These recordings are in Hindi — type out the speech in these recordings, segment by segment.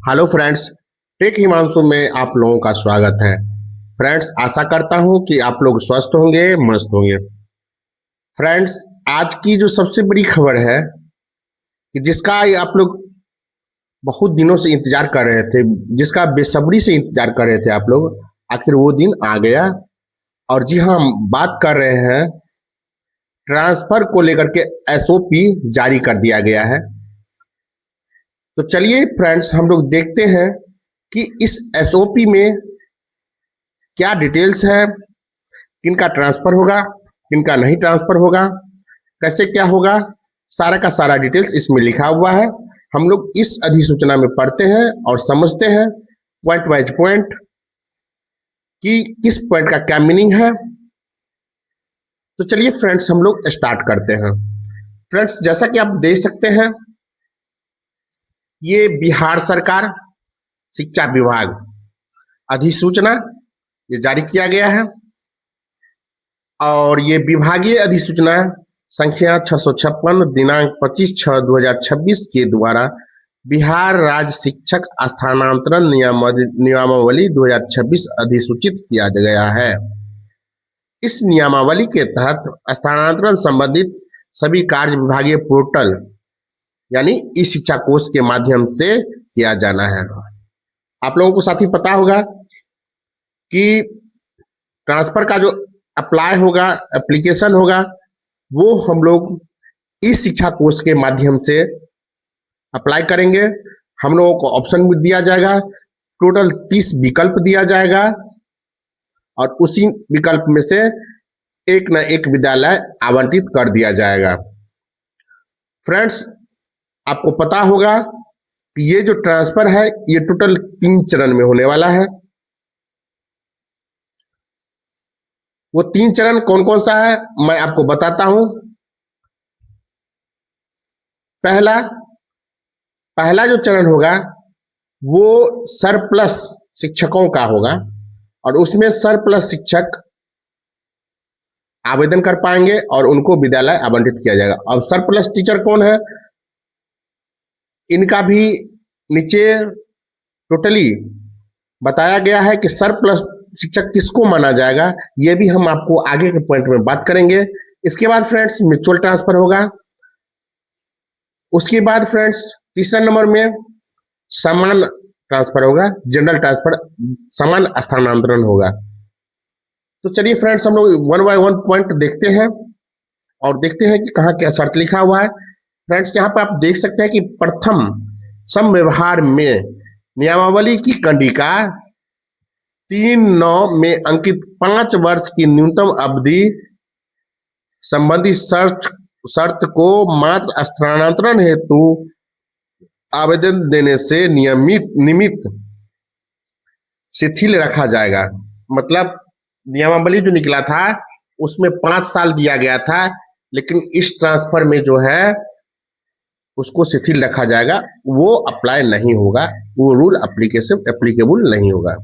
Hello friends. टेक हिमांशु में आप लोगों का स्वागत है। फ्रेंड्स, आशा करता हूं कि आप लोग स्वस्थ होंगे, मस्त होंगे। फ्रेंड्स, आज की जो सबसे बड़ी खबर है कि जिसका आप लोग बहुत दिनों से इंतजार कर रहे थे, जिसका बेसब्री से इंतजार कर रहे थे आप लोग, आखिर वो दिन आ गया। और जी हाँ, हम बात कर रहे हैं ट्रांसफर को लेकर के एसओपी जारी कर दिया गया है। तो चलिए फ्रेंड्स, हम लोग देखते हैं कि इस एसओपी में क्या डिटेल्स है, किनका ट्रांसफर होगा, किनका नहीं ट्रांसफर होगा, कैसे क्या होगा, सारा का सारा डिटेल्स इसमें लिखा हुआ है। हम लोग इस अधिसूचना में पढ़ते हैं और समझते हैं पॉइंट वाइज पॉइंट कि किस पॉइंट का क्या मीनिंग है। तो चलिए फ्रेंड्स, हम लोग स्टार्ट करते हैं। फ्रेंड्स, जैसा कि आप देख सकते हैं, ये बिहार सरकार शिक्षा विभाग अधिसूचना ये जारी किया गया है और ये विभागीय अधिसूचना संख्या 656 दिनांक 25/6/2026 के द्वारा बिहार राज्य शिक्षक स्थानांतरण नियमावली 2026 अधिसूचित किया गया है। इस नियमावली के तहत स्थानांतरण संबंधित सभी कार्य विभागीय पोर्टल यानी ई शिक्षा कोष के माध्यम से किया जाना है। आप लोगों को साथ ही पता होगा कि ट्रांसफर का जो अप्लाई होगा, एप्लीकेशन होगा, वो हम लोग ई शिक्षा कोष के माध्यम से अप्लाई करेंगे। हम लोगों को ऑप्शन भी दिया जाएगा, टोटल 30 विकल्प दिया जाएगा और उसी विकल्प में से एक न एक विद्यालय आवंटित कर दिया जाएगा। फ्रेंड्स, आपको पता होगा कि ये जो ट्रांसफर है ये टोटल 3 चरण में होने वाला है। वो 3 चरण कौन कौन सा है मैं आपको बताता हूं। पहला जो चरण होगा वो सरप्लस शिक्षकों का होगा और उसमें सरप्लस शिक्षक आवेदन कर पाएंगे और उनको विद्यालय आवंटित किया जाएगा। अब सरप्लस टीचर कौन है, इनका भी नीचे टोटली बताया गया है कि सरप्लस शिक्षक किसको माना जाएगा। ये भी हम आपको आगे के पॉइंट में बात करेंगे। इसके बाद फ्रेंड्स म्यूचुअल ट्रांसफर होगा। उसके बाद फ्रेंड्स तीसरा नंबर में समान ट्रांसफर होगा, जनरल ट्रांसफर, समान स्थानांतरण होगा। तो चलिए फ्रेंड्स, हम लोग वन बाय वन पॉइंट देखते हैं और देखते हैं कि कहाँ क्या शर्त लिखा हुआ है। फ्रेंड्स, यहाँ पर आप देख सकते हैं कि प्रथम सम व्यवहार में नियमावली की कंडिका 3(9) में अंकित 5 वर्ष की न्यूनतम अवधि संबंधी शर्त को मात्र स्थानांतरण हेतु आवेदन देने से निमित्त शिथिल रखा जाएगा। मतलब नियमावली जो निकला था उसमें 5 साल दिया गया था, लेकिन इस ट्रांसफर में जो है उसको शिथिल रखा जाएगा, वो अप्लाई नहीं होगा, वो रूल एप्लीकेबल नहीं होगा।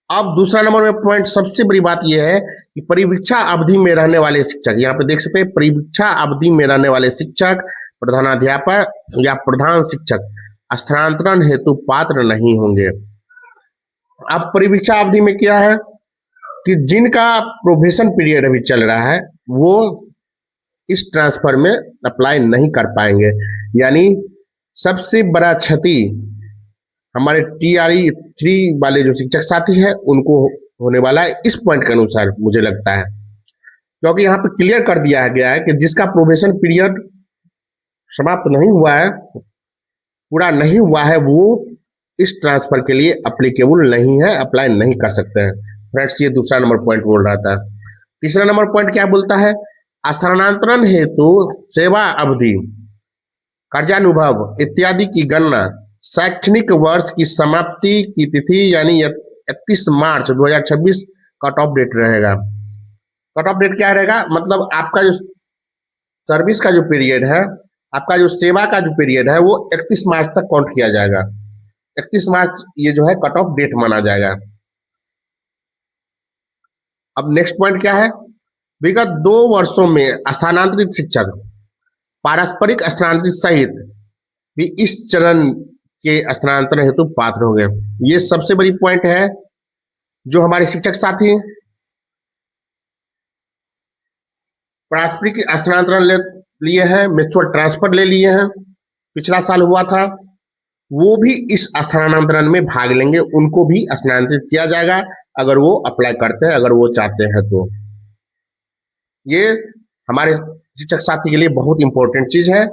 अब दूसरा नंबर में पॉइंट, सबसे बड़ी बात यह है कि परिवीक्षा अवधि में रहने वाले शिक्षक, यहाँ पे देख सकते हैं परिवीक्षा अवधि में रहने वाले शिक्षक, प्रधानाध्यापक या प्रधान शिक्षक स्थानांतरण हेतु पात्र नहीं होंगे। अब परिवीक्षा अवधि में क्या है कि जिनका प्रोबेशन पीरियड अभी चल रहा है वो इस ट्रांसफर में अप्लाई नहीं कर पाएंगे। यानी सबसे बड़ा क्षति हमारे TRE 3 वाले जो शिक्षक साथी हैं उनको होने वाला है, इस पॉइंट के अनुसार मुझे लगता है, क्योंकि यहाँ पे क्लियर कर दिया गया है कि जिसका प्रोबेशन पीरियड समाप्त नहीं हुआ है, पूरा नहीं हुआ है, वो इस ट्रांसफर के लिए अप्लीकेबल नहीं है, अप्लाई नहीं कर सकते हैं। फ्रेंड्स, ये दूसरा नंबर पॉइंट बोल रहा था। तीसरा नंबर पॉइंट क्या बोलता है, स्थानांतरण हेतु सेवा अवधि, कार्यानुभव इत्यादि की गणना शैक्षणिक वर्ष की समाप्ति की तिथि यानी 31 मार्च 2026 कट ऑफ डेट रहेगा। कट ऑफ डेट क्या रहेगा, मतलब आपका जो सर्विस का जो पीरियड है, आपका जो सेवा का जो पीरियड है, वो 31 मार्च तक काउंट किया जाएगा। 31 मार्च ये जो है कट ऑफ डेट माना जाएगा। अब नेक्स्ट पॉइंट क्या है, विगत 2 वर्षों में स्थानांतरित शिक्षक पारस्परिक स्थानांतरित सहित भी इस चरण के स्थानांतरण हेतु पात्र होंगे। ये सबसे बड़ी पॉइंट है। जो हमारे शिक्षक साथी पारस्परिक स्थानांतरण लिए हैं, म्यूचुअल ट्रांसफर ले लिए हैं, पिछला साल हुआ था, वो भी इस स्थानांतरण में भाग लेंगे, उनको भी स्थानांतरित किया जाएगा अगर वो अप्लाई करते हैं, अगर वो चाहते हैं तो। ये हमारे शिक्षक साथी के लिए बहुत इंपॉर्टेंट चीज है।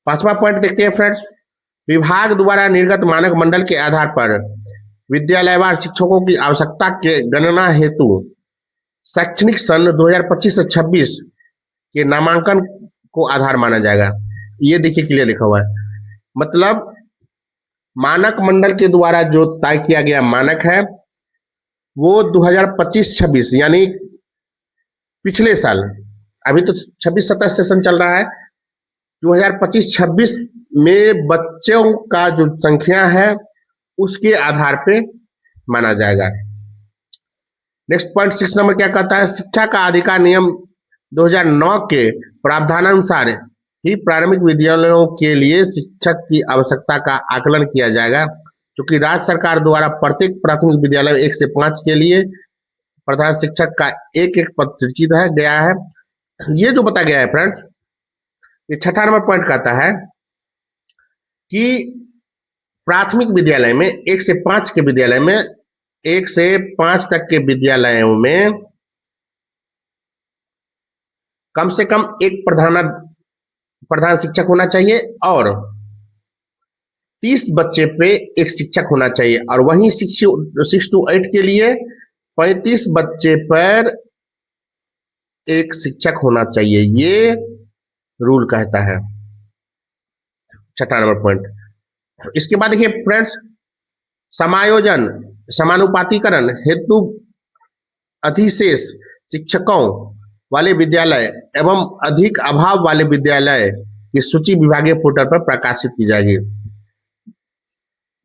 पांचवा पॉइंट देखते हैं फ्रेंड्स। विभाग द्वारा निर्गत मानक मंडल के आधार पर विद्यालयवार शिक्षकों की आवश्यकता के गणना हेतु शैक्षणिक सन 2025 से 26 के नामांकन को आधार माना जाएगा। ये देखिए क्लियर लिखा हुआ है। मतलब मानक मंडल के द्वारा जो तय किया गया मानक है वो 2025-26 यानी पिछले साल, अभी तो 26-27 सेशन चल रहा है, 2025-26 में बच्चों का जो संख्या है उसके आधार पे माना जाएगा। नेक्स्ट पॉइंट 6 नंबर क्या कहता है। शिक्षा का अधिकार नियम 2009 के प्रावधानानुसार ही प्राथमिक विद्यालयों के लिए शिक्षक की आवश्यकता का आकलन किया जाएगा, क्योंकि राज्य सरकार द्वारा प्रत्येक प्राथमिक विद्यालय 1 से 5 के लिए प्रधान शिक्षक का एक एक पद सृजित है गया है। ये जो बताया गया है फ्रेंड्स, ये 6ठा नंबर पॉइंट कहता है कि प्राथमिक विद्यालय में 1 से 5 के विद्यालय में 1 से 5 तक के विद्यालयों में कम से कम एक प्रधान शिक्षक होना चाहिए और 30 बच्चे पे एक शिक्षक होना चाहिए, और वहीं 6 to 8 के लिए 35 बच्चे पर एक शिक्षक होना चाहिए। ये रूल कहता है। 6ठा नंबर पॉइंट। इसके बाद देखिए फ्रेंड्स, समायोजन समानुपातिकरण हेतु अधिशेष शिक्षकों वाले विद्यालय एवं अधिक अभाव वाले विद्यालय की सूची विभागीय पोर्टल पर प्रकाशित की जाएगी।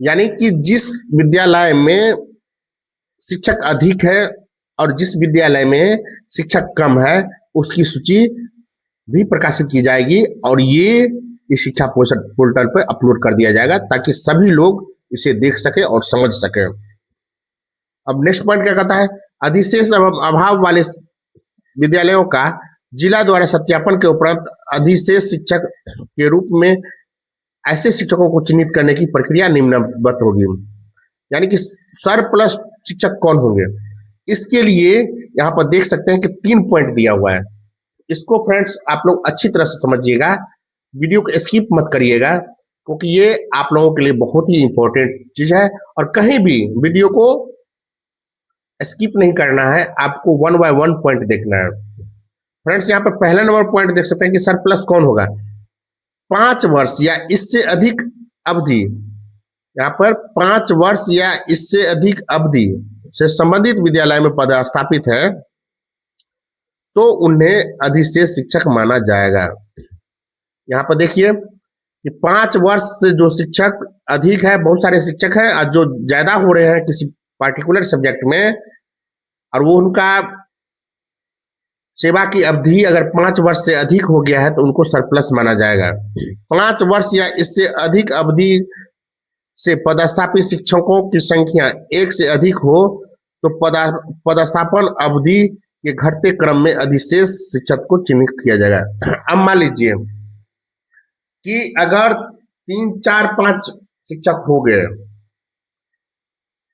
यानी कि जिस विद्यालय में शिक्षक अधिक है और जिस विद्यालय में शिक्षक कम है उसकी सूची भी प्रकाशित की जाएगी, और ये इस शिक्षा पोर्टल पर अपलोड कर दिया जाएगा ताकि सभी लोग इसे देख सके और समझ सके। अब नेक्स्ट पॉइंट क्या कहता है। अधिशेष एवं अभाव वाले विद्यालयों का जिला द्वारा सत्यापन के उपरांत अधिशेष शिक्षक के रूप में ऐसे शिक्षकों को चिन्हित करने की प्रक्रिया निम्नवत होगी। यानी कि सरप्लस शिक्षक कौन होंगे, इसके लिए यहाँ पर देख सकते हैं कि 3 पॉइंट दिया हुआ है। इसको फ्रेंड्स आप लोग अच्छी तरह से समझिएगा, वीडियो को स्किप मत करिएगा, क्योंकि ये आप लोगों के लिए बहुत ही इंपॉर्टेंट चीज है और कहीं भी वीडियो को स्किप नहीं करना है, आपको 1 by 1 पॉइंट देखना है। फ्रेंड्स यहाँ पर पहला नंबर पॉइंट देख सकते हैं कि सरप्लस कौन होगा। 5 वर्ष या इससे अधिक अवधि, यहाँ पर 5 वर्ष या इससे अधिक अवधि से संबंधित विद्यालय में पदस्थापित है तो उन्हें अधिशेष शिक्षक माना जाएगा। यहाँ पर देखिए कि 5 वर्ष से जो शिक्षक अधिक है, बहुत सारे शिक्षक हैं और जो ज्यादा हो रहे हैं किसी पार्टिकुलर सब्जेक्ट में, और वो उनका सेवा की अवधि अगर 5 वर्ष से अधिक हो गया है तो उनको सरप्लस माना जाएगा। 5 वर्ष या इससे अधिक अवधि से पदस्थापित शिक्षकों की संख्या 1 से अधिक हो तो पदस्थापन अवधि के घटते क्रम में अधिशेष शिक्षक को चिन्हित किया जाएगा। अब मान लीजिए कि अगर 3, 4, 5 शिक्षक हो गए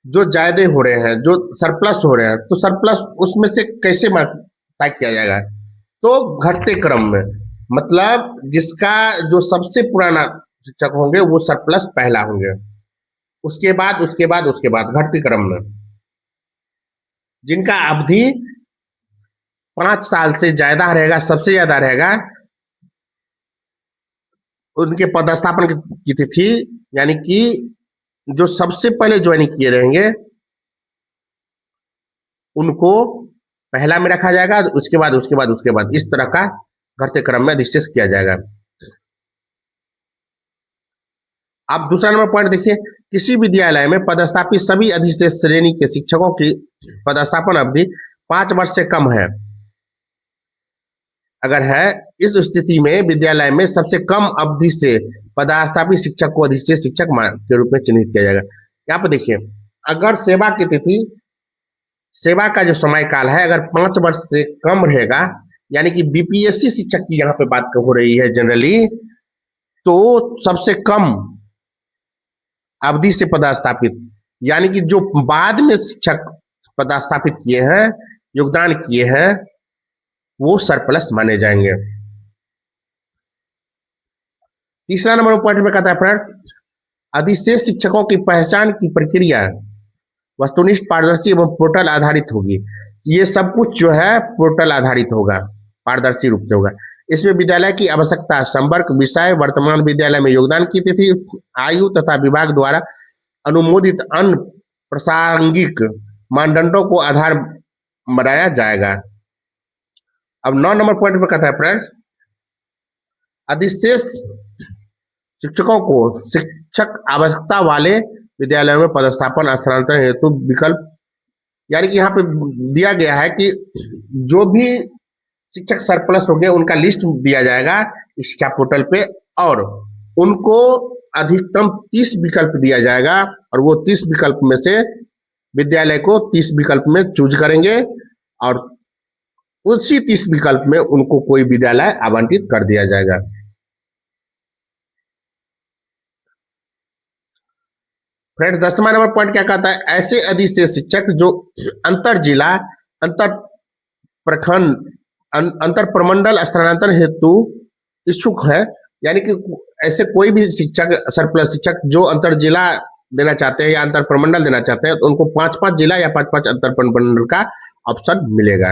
जो ज्यादा हो रहे हैं, जो सरप्लस हो रहे हैं, तो सरप्लस उसमें से कैसे तय किया जाएगा, तो घटते क्रम में, मतलब जिसका जो सबसे पुराना शिक्षक होंगे वो सरप्लस पहला होंगे, उसके बाद घटते क्रम में जिनका अवधि 5 साल से ज्यादा रहेगा, सबसे ज्यादा रहेगा, उनके पदस्थापन की तिथि, यानी कि जो सबसे पहले ज्वाइनिंग किए रहेंगे उनको पहला में रखा जाएगा, उसके बाद इस तरह का घटते क्रम में अधिशेष किया जाएगा। अब दूसरा नंबर पॉइंट देखिए, किसी विद्यालय में पदस्थापित सभी अधिशेष श्रेणी के शिक्षकों की पदस्थापन अवधि 5 वर्ष से कम है अगर है, इस स्थिति में विद्यालय में सबसे कम अवधि से पदस्थापित शिक्षक को अधिशेष शिक्षक के रूप में चिन्हित किया जाएगा। यहाँ पर देखिए, अगर सेवा की तिथि, सेवा का जो समय काल है अगर 5 वर्ष से कम रहेगा, यानी कि बीपीएससी शिक्षक की यहाँ पे बात हो रही है जनरली, तो सबसे कम अवधि से पदस्थापित, यानी कि जो बाद में शिक्षक पदस्थापित किए हैं, योगदान किए हैं, वो सरप्लस माने जाएंगे। तीसरा नंबर पॉइंट में कहता है फ्रेंड, अधिशेष शिक्षकों की पहचान की प्रक्रिया वस्तुनिष्ठ, पारदर्शी एवं पोर्टल आधारित होगी। ये सब कुछ जो है पोर्टल आधारित होगा, पारदर्शी रूप से होगा। इसमें विद्यालय की आवश्यकता, संपर्क, विषय, वर्तमान विद्यालय में योगदान की तिथि, आयु तथा विभाग द्वारा अनुमोदित अन्य प्रासंगिक मानदंडों को आधार बनाया जाएगा। अब 9 नंबर पॉइंट में कहता है फ्रेंड्स, अधिशेष शिक्षकों को शिक्षक आवश्यकता वाले विद्यालयों में पदस्थापन स्थानांतरण हेतु विकल्प, यानी कि यहाँ पे दिया गया है कि जो भी शिक्षक सरप्लस हो गए उनका लिस्ट दिया जाएगा शिक्षा पोर्टल पे, और उनको अधिकतम 30 विकल्प दिया जाएगा, और वो 30 विकल्प में से विद्यालय को 30 विकल्प में चूज करेंगे, और उसी 30 विकल्प में उनको कोई विद्यालय आवंटित कर दिया जाएगा। फ्रेंड्स 10वां नंबर पॉइंट क्या कहता है, ऐसे अधिशेष शिक्षक जो अंतर जिला, अंतर प्रखंड, अंतर प्रमंडल स्थानांतरण हेतु इच्छुक है, यानी कि ऐसे कोई भी शिक्षक, सरप्लस शिक्षक जो अंतर जिला देना चाहते हैं या अंतर प्रमंडल देना चाहते हैं, तो उनको 5-5 जिला या 5-5 अंतर प्रमंडल का ऑप्शन मिलेगा,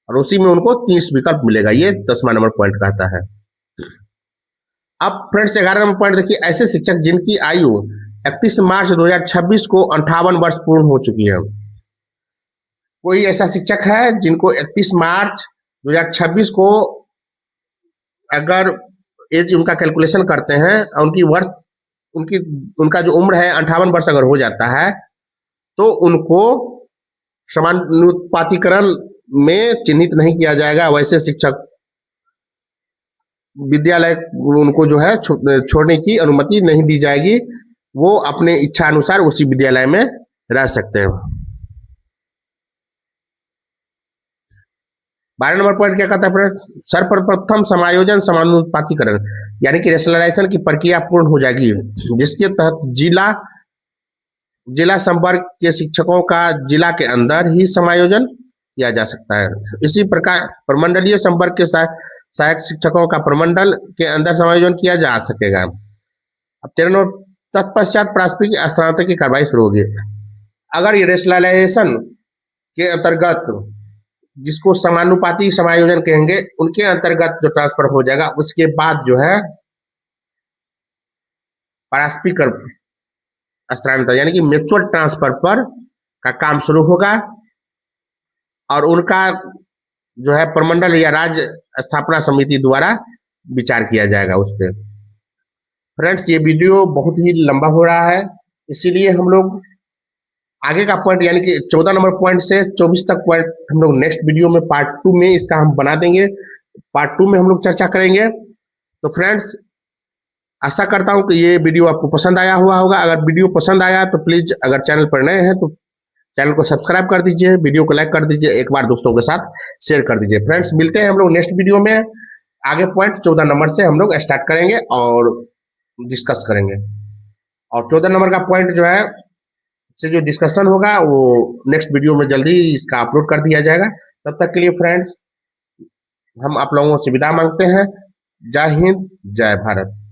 और उसी में उनको 30 विकल्प मिलेगा। ये 10वां नंबर पॉइंट कहता है। अब फ्रेंड्स 11 नंबर पॉइंट देखिए, ऐसे शिक्षक जिनकी आयु 31 मार्च 2026 को 58 वर्ष पूर्ण हो चुकी है। कोई ऐसा शिक्षक है जिनको 31 मार्च 2026 को अगर एज उनका कैलकुलेशन करते हैं, उनकी वर्ष, उनका जो उम्र है 58 वर्ष अगर हो जाता है, तो उनको समानुपातिकरण में चिन्हित नहीं किया जाएगा। वैसे शिक्षक विद्यालय उनको जो है छोड़ने की अनुमति नहीं दी जाएगी, वो अपने इच्छा अनुसार उसी विद्यालय में रह सकते हैं। 12 नंबर पॉइंट क्या कहता है, सर्वप्रथम समायोजन समानुपातिकरण, यानी कि रेशनलाइजेशन की प्रक्रिया पूर्ण हो जाएगी, जिसके तहत जिला संपर्क के शिक्षकों का जिला के अंदर ही समायोजन किया जा सकता है। इसी प्रकार प्रमंडलीय संपर्क के सहायक शिक्षकों का प्रमंडल के अंदर समायोजन किया जा सकेगा। अब 13 नंबर, तत्पश्चात प्राथमिक स्थानांतरण की कार्रवाई शुरू होगी। अगर ये रेशनलाइजेशन के अंतर्गत, जिसको समानुपाती समायोजन कहेंगे, उनके अंतर्गत जो ट्रांसफर हो जाएगा, उसके बाद जो है पारस्परिक स्थानांतरण यानी कि म्यूचुअल ट्रांसफर पर का काम शुरू होगा, और उनका जो है प्रमंडल या राज्य स्थापना समिति द्वारा विचार किया जाएगा उस पर। फ्रेंड्स ये वीडियो बहुत ही लंबा हो रहा है, इसीलिए हम लोग आगे का पॉइंट यानी कि 14 नंबर पॉइंट से 24 तक पॉइंट हम लोग नेक्स्ट वीडियो में पार्ट 2 में इसका हम बना देंगे। पार्ट 2 में हम लोग चर्चा करेंगे। तो फ्रेंड्स आशा करता हूं कि ये वीडियो आपको पसंद आया हुआ होगा। अगर वीडियो पसंद आया तो प्लीज, अगर चैनल पर नए हैं तो चैनल को सब्सक्राइब कर दीजिए, वीडियो को लाइक कर दीजिए, एक बार दोस्तों के साथ शेयर कर दीजिए। फ्रेंड्स मिलते हैं हम लोग नेक्स्ट वीडियो में। आगे पॉइंट 14 नंबर से हम लोग स्टार्ट करेंगे और डिस्कस करेंगे, और 14 नंबर का पॉइंट जो है से जो डिस्कशन होगा वो नेक्स्ट वीडियो में जल्दी इसका अपलोड कर दिया जाएगा। तब तक के लिए फ्रेंड्स हम आप लोगों से विदा मांगते हैं। जय हिंद, जय भारत।